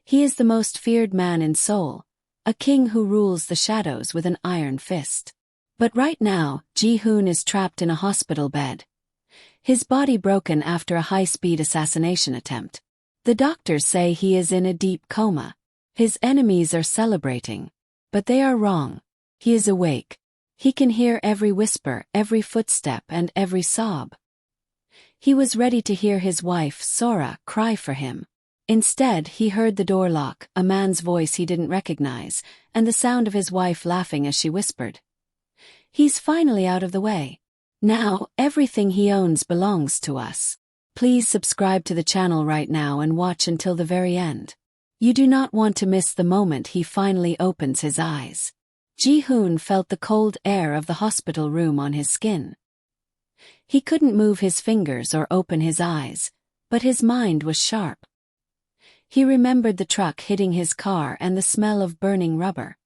He is the most feared man in Seoul, a king who rules the shadows with an iron fist. But right now, Ji-hoon is trapped in a hospital bed. His body broken after a high-speed assassination attempt. The doctors say he is in a deep coma. His enemies are celebrating. But they are wrong. He is awake. He can hear every whisper, every footstep, and every sob. He was ready to hear his wife, Sora, cry for him. Instead, he heard the door lock, a man's voice he didn't recognize, and the sound of his wife laughing as she whispered. He's finally out of the way. Now, everything he owns belongs to us. Please subscribe to the channel right now and watch until the very end. You do not want to miss the moment he finally opens his eyes. Ji-hoon felt the cold air of the hospital room on his skin. He couldn't move his fingers or open his eyes, but his mind was sharp. He remembered the truck hitting his car and the smell of burning rubber.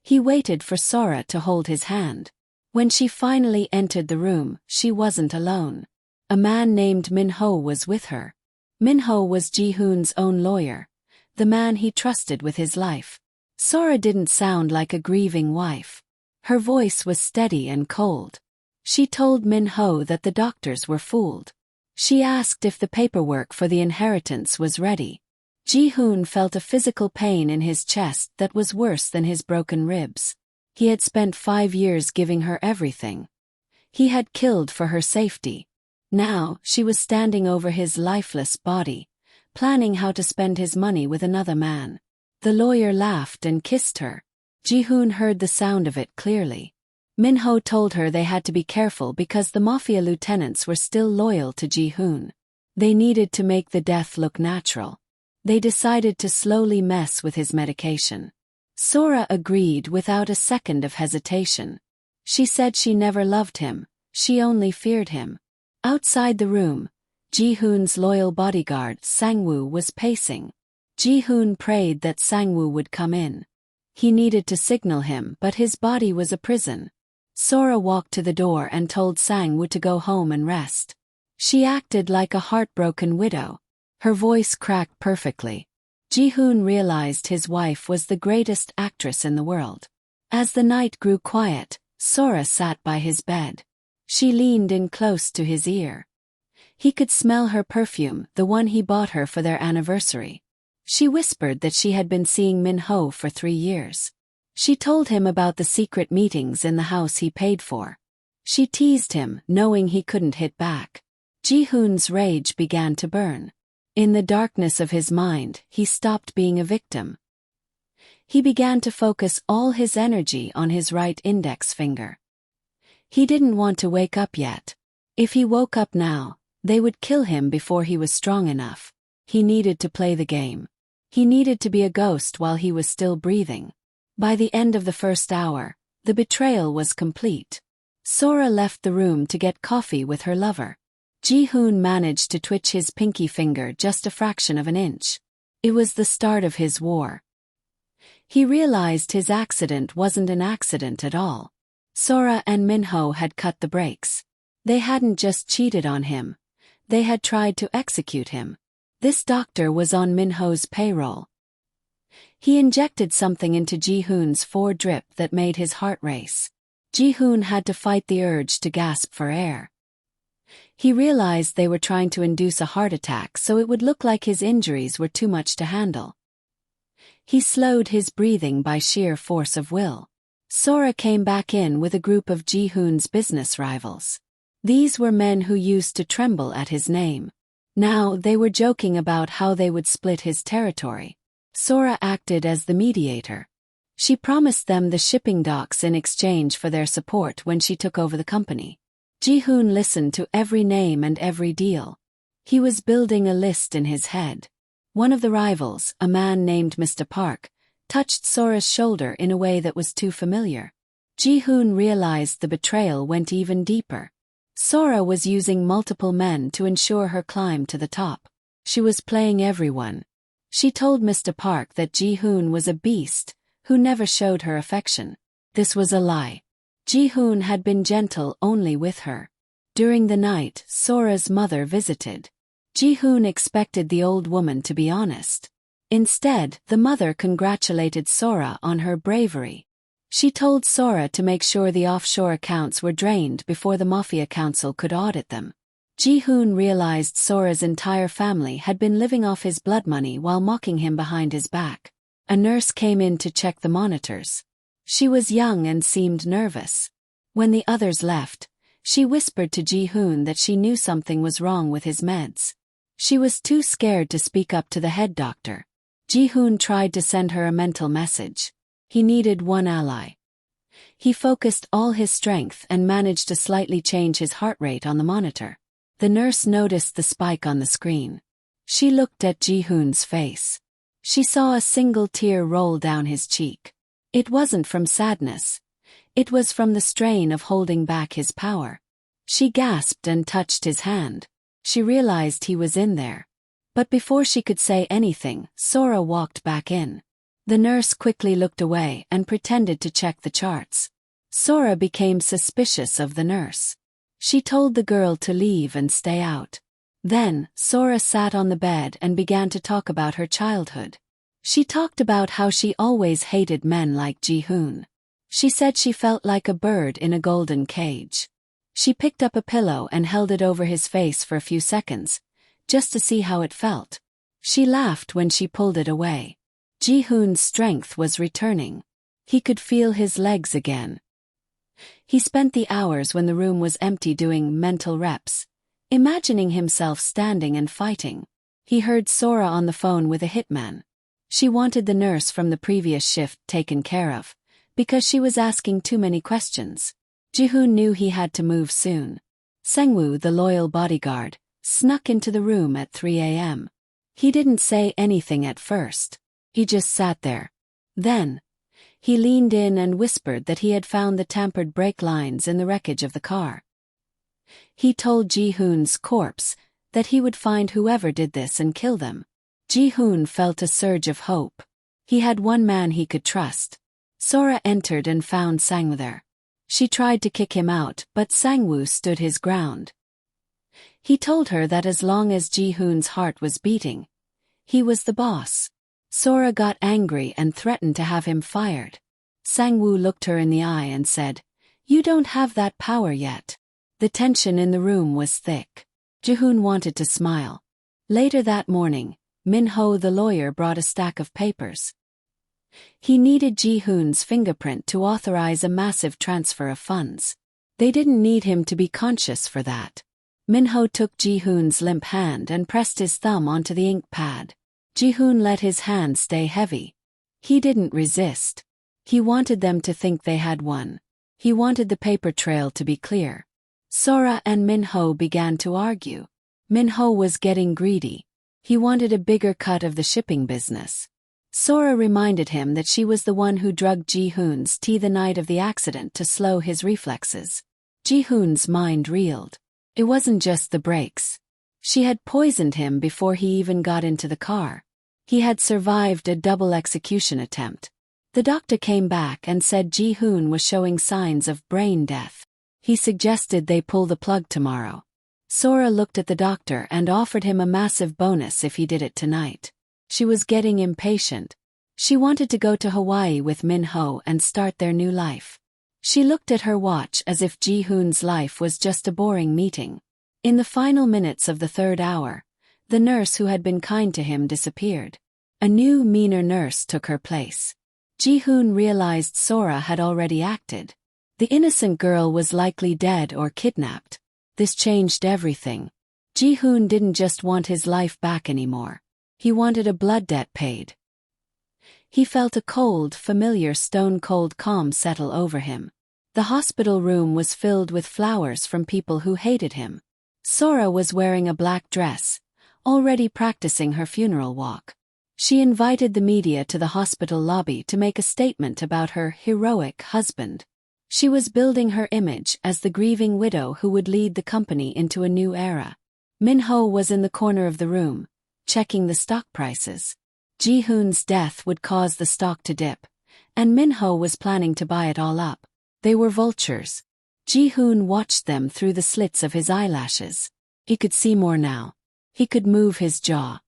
He waited for Sora to hold his hand. When she finally entered the room, she wasn't alone. A man named Min-ho was with her. Min-ho was Ji-hoon's own lawyer, the man he trusted with his life. Sora didn't sound like a grieving wife. Her voice was steady and cold. She told Min-ho that the doctors were fooled. She asked if the paperwork for the inheritance was ready. Ji-hoon felt a physical pain in his chest that was worse than his broken ribs. He had spent 5 years giving her everything. He had killed for her safety. Now, she was standing over his lifeless body, planning how to spend his money with another man. The lawyer laughed and kissed her. Ji-hoon heard the sound of it clearly. Min-ho told her they had to be careful because the mafia lieutenants were still loyal to Ji-hoon. They needed to make the death look natural. They decided to slowly mess with his medication. Sora agreed without a second of hesitation. She said she never loved him, she only feared him. Outside the room, Ji-hoon's loyal bodyguard, Sang-woo, was pacing. Ji-hoon prayed that Sang-woo would come in. He needed to signal him, but his body was a prison. Sora walked to the door and told Sang-woo to go home and rest. She acted like a heartbroken widow. Her voice cracked perfectly. Ji-hoon realized his wife was the greatest actress in the world. As the night grew quiet, Sora sat by his bed. She leaned in close to his ear. He could smell her perfume, the one he bought her for their anniversary. She whispered that she had been seeing Min-ho for 3 years. She told him about the secret meetings in the house he paid for. She teased him, knowing he couldn't hit back. Ji-hoon's rage began to burn. In the darkness of his mind, he stopped being a victim. He began to focus all his energy on his right index finger. He didn't want to wake up yet. If he woke up now, they would kill him before he was strong enough. He needed to play the game. He needed to be a ghost while he was still breathing. By the end of the first hour, the betrayal was complete. Sora left the room to get coffee with her lover. Ji-hoon managed to twitch his pinky finger just a fraction of an inch. It was the start of his war. He realized his accident wasn't an accident at all. Sora and Min-ho had cut the brakes. They hadn't just cheated on him. They had tried to execute him. This doctor was on Min-ho's payroll. He injected something into Ji-hoon's foredrip that made his heart race. Ji-hoon had to fight the urge to gasp for air. He realized they were trying to induce a heart attack so it would look like his injuries were too much to handle. He slowed his breathing by sheer force of will. Sora came back in with a group of Ji-hoon's business rivals. These were men who used to tremble at his name. Now they were joking about how they would split his territory. Sora acted as the mediator. She promised them the shipping docks in exchange for their support when she took over the company. Ji-hoon listened to every name and every deal. He was building a list in his head. One of the rivals, a man named Mr. Park, touched Sora's shoulder in a way that was too familiar. Ji-hoon realized the betrayal went even deeper. Sora was using multiple men to ensure her climb to the top. She was playing everyone. She told Mr. Park that Ji-hoon was a beast, who never showed her affection. This was a lie. Ji-hoon had been gentle only with her. During the night, Sora's mother visited. Ji-hoon expected the old woman to be honest. Instead, the mother congratulated Sora on her bravery. She told Sora to make sure the offshore accounts were drained before the Mafia Council could audit them. Ji-hoon realized Sora's entire family had been living off his blood money while mocking him behind his back. A nurse came in to check the monitors. She was young and seemed nervous. When the others left, she whispered to Ji-hoon that she knew something was wrong with his meds. She was too scared to speak up to the head doctor. Ji-hoon tried to send her a mental message. He needed one ally. He focused all his strength and managed to slightly change his heart rate on the monitor. The nurse noticed the spike on the screen. She looked at Ji-hoon's face. She saw a single tear roll down his cheek. It wasn't from sadness. It was from the strain of holding back his power. She gasped and touched his hand. She realized he was in there. But before she could say anything, Sora walked back in. The nurse quickly looked away and pretended to check the charts. Sora became suspicious of the nurse. She told the girl to leave and stay out. Then, Sora sat on the bed and began to talk about her childhood. She talked about how she always hated men like Ji-hoon. She said she felt like a bird in a golden cage. She picked up a pillow and held it over his face for a few seconds, just to see how it felt. She laughed when she pulled it away. Ji-hoon's strength was returning. He could feel his legs again. He spent the hours when the room was empty doing mental reps, imagining himself standing and fighting. He heard Sora on the phone with a hitman. She wanted the nurse from the previous shift taken care of, because she was asking too many questions. Ji-hoon knew he had to move soon. Sangwoo, the loyal bodyguard, snuck into the room at 3 a.m. He didn't say anything at first. He just sat there. Then, he leaned in and whispered that he had found the tampered brake lines in the wreckage of the car. He told Ji-hoon's corpse that he would find whoever did this and kill them. Ji-hoon felt a surge of hope. He had one man he could trust. Sora entered and found Sangwoo there. She tried to kick him out, but Sangwoo stood his ground. He told her that as long as Ji-hoon's heart was beating, he was the boss. Sora got angry and threatened to have him fired. Sangwoo looked her in the eye and said, "You don't have that power yet." The tension in the room was thick. Ji-hoon wanted to smile. Later that morning, Min-ho the lawyer brought a stack of papers. He needed Ji-hoon's fingerprint to authorize a massive transfer of funds. They didn't need him to be conscious for that. Min-ho took Ji-hoon's limp hand and pressed his thumb onto the ink pad. Ji-hoon let his hand stay heavy. He didn't resist. He wanted them to think they had won. He wanted the paper trail to be clear. Sora and Min-ho began to argue. Min-ho was getting greedy. He wanted a bigger cut of the shipping business. Sora reminded him that she was the one who drugged Ji-hoon's tea the night of the accident to slow his reflexes. Ji-hoon's mind reeled. It wasn't just the brakes. She had poisoned him before he even got into the car. He had survived a double execution attempt. The doctor came back and said Ji-hoon was showing signs of brain death. He suggested they pull the plug tomorrow. Sora looked at the doctor and offered him a massive bonus if he did it tonight. She was getting impatient. She wanted to go to Hawaii with Min-ho and start their new life. She looked at her watch as if Ji-hoon's life was just a boring meeting. In the final minutes of the third hour, the nurse who had been kind to him disappeared. A new, meaner nurse took her place. Ji-hoon realized Sora had already acted. The innocent girl was likely dead or kidnapped. This changed everything. Ji-hoon didn't just want his life back anymore. He wanted a blood debt paid. He felt a cold, familiar stone-cold calm settle over him. The hospital room was filled with flowers from people who hated him. Sora was wearing a black dress, already practicing her funeral walk. She invited the media to the hospital lobby to make a statement about her heroic husband. She was building her image as the grieving widow who would lead the company into a new era. Min-ho was in the corner of the room, checking the stock prices. Ji-hoon's death would cause the stock to dip, and Min-ho was planning to buy it all up. They were vultures. Ji-hoon watched them through the slits of his eyelashes. He could see more now. He could move his jaw.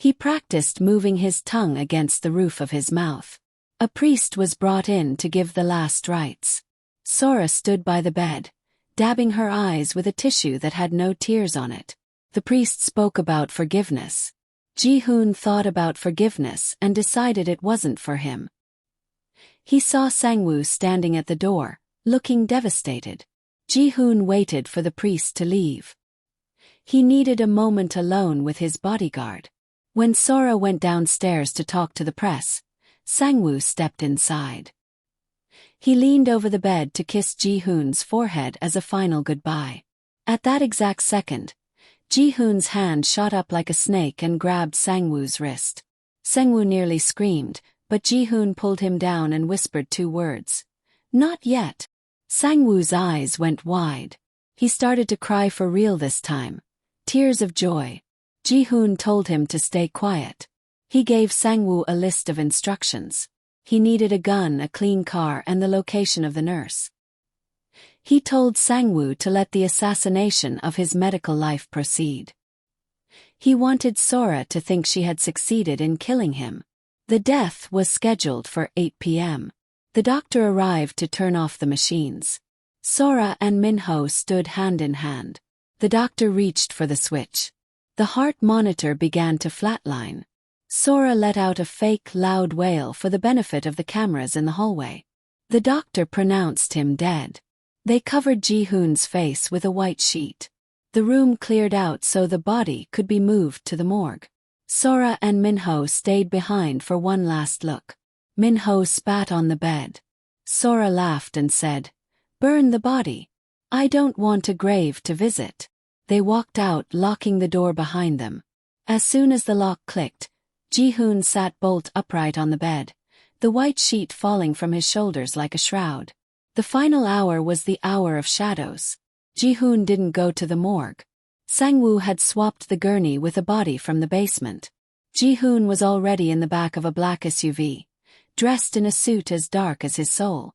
He practiced moving his tongue against the roof of his mouth. A priest was brought in to give the last rites. Sora stood by the bed, dabbing her eyes with a tissue that had no tears on it. The priest spoke about forgiveness. Ji-hoon thought about forgiveness and decided it wasn't for him. He saw Sang-woo standing at the door, looking devastated. Ji-hoon waited for the priest to leave. He needed a moment alone with his bodyguard. When Sora went downstairs to talk to the press, Sang-woo stepped inside. He leaned over the bed to kiss Ji-hoon's forehead as a final goodbye. At that exact second, Ji-hoon's hand shot up like a snake and grabbed Sang-woo's wrist. Sang-woo nearly screamed, but Ji-hoon pulled him down and whispered 2 words. "Not yet." Sang-woo's eyes went wide. He started to cry for real this time. Tears of joy. Ji-hoon told him to stay quiet. He gave Sang-woo a list of instructions. He needed a gun, a clean car, and the location of the nurse. He told Sang-woo to let the assassination of his medical life proceed. He wanted Sora to think she had succeeded in killing him. The death was scheduled for 8 p.m. The doctor arrived to turn off the machines. Sora and Minho stood hand in hand. The doctor reached for the switch. The heart monitor began to flatline. Sora let out a fake, loud wail for the benefit of the cameras in the hallway. The doctor pronounced him dead. They covered Ji-hoon's face with a white sheet. The room cleared out so the body could be moved to the morgue. Sora and Minho stayed behind for one last look. Minho spat on the bed. Sora laughed and said, "Burn the body. I don't want a grave to visit." They walked out, locking the door behind them. As soon as the lock clicked, Ji-hoon sat bolt upright on the bed, the white sheet falling from his shoulders like a shroud. The final hour was the hour of shadows. Ji-hoon didn't go to the morgue. Sang-woo had swapped the gurney with a body from the basement. Ji-hoon was already in the back of a black SUV, dressed in a suit as dark as his soul.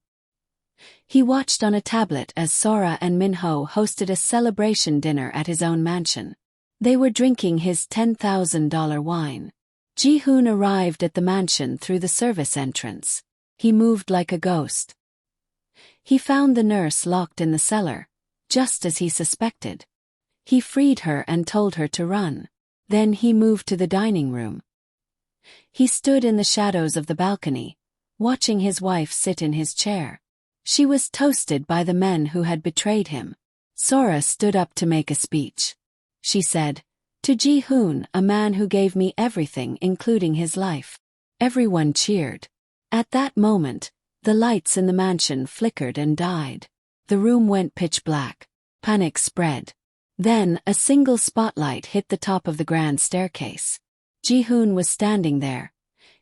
He watched on a tablet as Sora and Minho hosted a celebration dinner at his own mansion. They were drinking his $10,000 wine. Ji-hoon arrived at the mansion through the service entrance. He moved like a ghost. He found the nurse locked in the cellar, just as he suspected. He freed her and told her to run. Then he moved to the dining room. He stood in the shadows of the balcony, watching his wife sit in his chair. She was toasted by the men who had betrayed him. Sora stood up to make a speech. She said, "To Ji-hoon, a man who gave me everything including his life." Everyone cheered. At that moment, the lights in the mansion flickered and died. The room went pitch black. Panic spread. Then, a single spotlight hit the top of the grand staircase. Ji-hoon was standing there,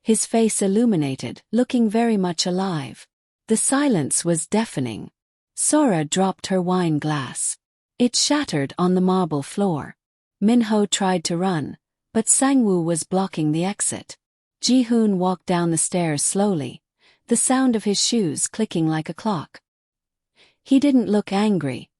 his face illuminated, looking very much alive. The silence was deafening. Sora dropped her wine glass. It shattered on the marble floor. Minho tried to run, but Sang-woo was blocking the exit. Ji-hoon walked down the stairs slowly, the sound of his shoes clicking like a clock. He didn't look angry.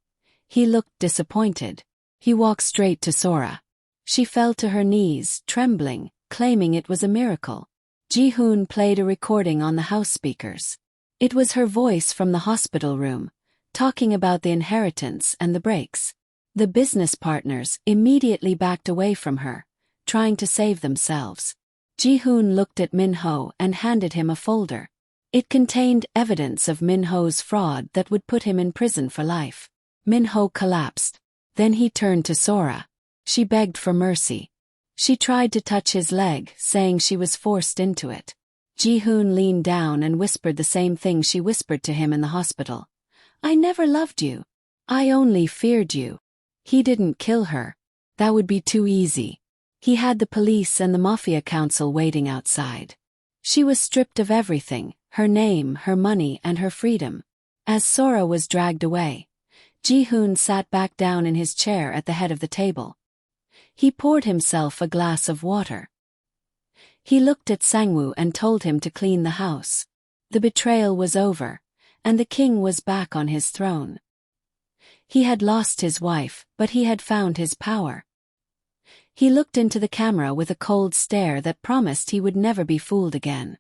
He looked disappointed. He walked straight to Sora. She fell to her knees, trembling, claiming it was a miracle. Ji-hoon played a recording on the house speakers. It was her voice from the hospital room, talking about the inheritance and the breaks. The business partners immediately backed away from her, trying to save themselves. Ji-hoon looked at Minho and handed him a folder. It contained evidence of Minho's fraud that would put him in prison for life. Minho collapsed. Then he turned to Sora. She begged for mercy. She tried to touch his leg, saying she was forced into it. Ji-hoon leaned down and whispered the same thing she whispered to him in the hospital. "I never loved you. I only feared you." He didn't kill her. That would be too easy. He had the police and the Mafia Council waiting outside. She was stripped of everything, her name, her money, and her freedom. As Sora was dragged away, Ji-hoon sat back down in his chair at the head of the table. He poured himself a glass of water. He looked at Sang-woo and told him to clean the house. The betrayal was over, and the king was back on his throne. He had lost his wife, but he had found his power. He looked into the camera with a cold stare that promised he would never be fooled again.